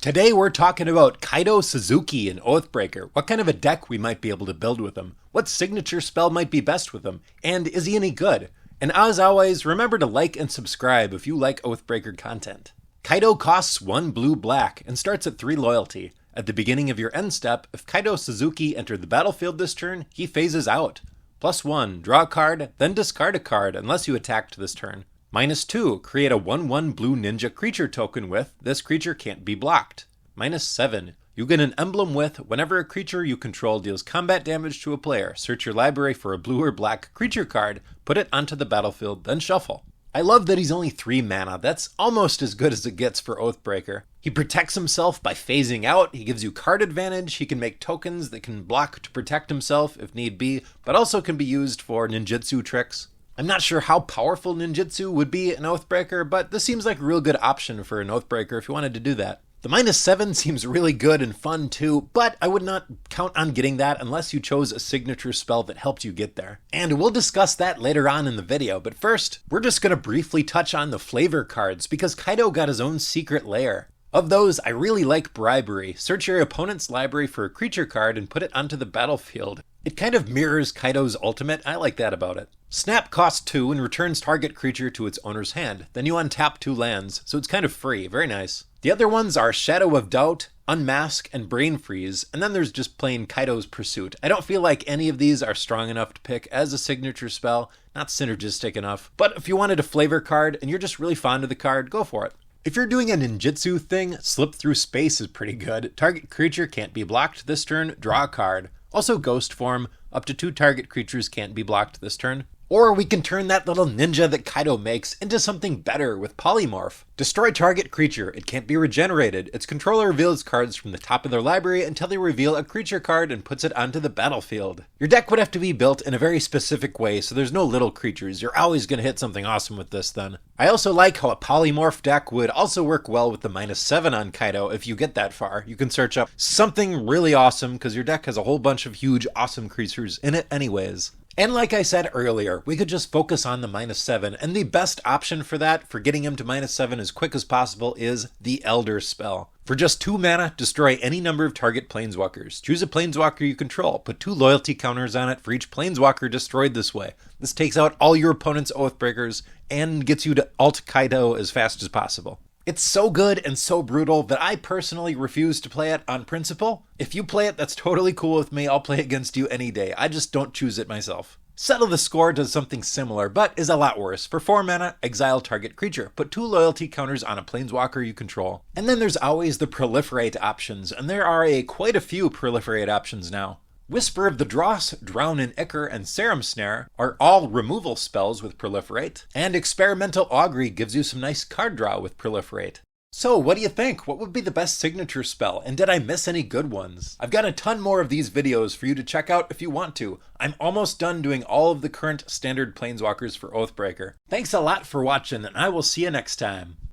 Today we're talking about Kaito Shizuki and Oathbreaker, what kind of a deck we might be able to build with him, what signature spell might be best with him, and is he any good? And as always, remember to like and subscribe if you like Oathbreaker content. Kaito costs 1 blue-black and starts at 3 loyalty. At the beginning of your end step, if Kaito Shizuki entered the battlefield this turn, he phases out. +1, draw a card, then discard a card unless you attacked this turn. -2, create a 1/1 blue ninja creature token with, this creature can't be blocked. -7, you get an emblem with, whenever a creature you control deals combat damage to a player, search your library for a blue or black creature card, put it onto the battlefield, then shuffle. I love that he's only 3 mana, that's almost as good as it gets for Oathbreaker. He protects himself by phasing out, he gives you card advantage, he can make tokens that can block to protect himself if need be, but also can be used for ninjutsu tricks. I'm not sure how powerful ninjutsu would be in Oathbreaker, but this seems like a real good option for an Oathbreaker if you wanted to do that. The -7 seems really good and fun too, but I would not count on getting that unless you chose a signature spell that helped you get there. And we'll discuss that later on in the video, but first, we're just going to briefly touch on the flavor cards because Kaito got his own secret lair. Of those, I really like Bribery. Search your opponent's library for a creature card and put it onto the battlefield. It kind of mirrors Kaito's ultimate, I like that about it. Snap costs 2 and returns target creature to its owner's hand. Then you untap 2 lands, so it's kind of free, very nice. The other ones are Shadow of Doubt, Unmask, and Brain Freeze, and then there's just plain Kaito's Pursuit. I don't feel like any of these are strong enough to pick as a signature spell, not synergistic enough. But if you wanted a flavor card and you're just really fond of the card, go for it. If you're doing a ninjutsu thing, Slip Through Space is pretty good. Target creature can't be blocked this turn, draw a card. Also Ghost Form, up to 2 target creatures can't be blocked this turn. Or we can turn that little ninja that Kaito makes into something better with Polymorph. Destroy target creature, it can't be regenerated. Its controller reveals cards from the top of their library until they reveal a creature card and puts it onto the battlefield. Your deck would have to be built in a very specific way, so there's no little creatures. You're always going to hit something awesome with this then. I also like how a Polymorph deck would also work well with the -7 on Kaito if you get that far. You can search up something really awesome because your deck has a whole bunch of huge awesome creatures in it anyways. And like I said earlier, we could just focus on the -7, and the best option for that, for getting him to -7 as quick as possible, is the Elder spell. For just 2 mana, destroy any number of target planeswalkers. Choose a planeswalker you control, put 2 loyalty counters on it for each planeswalker destroyed this way. This takes out all your opponent's Oathbreakers, and gets you to ult Kaito as fast as possible. It's so good and so brutal that I personally refuse to play it on principle. If you play it, that's totally cool with me. I'll play against you any day. I just don't choose it myself. Settle the Score does something similar, but is a lot worse. For 4 mana, exile target creature. Put 2 loyalty counters on a planeswalker you control. And then there's always the proliferate options, and there are quite a few proliferate options now. Whisper of the Dross, Drown in Ichor, and Serum Snare are all removal spells with Proliferate, and Experimental Augury gives you some nice card draw with Proliferate. So what do you think? What would be the best signature spell, and did I miss any good ones? I've got a ton more of these videos for you to check out if you want to. I'm almost done doing all of the current standard planeswalkers for Oathbreaker. Thanks a lot for watching, and I will see you next time.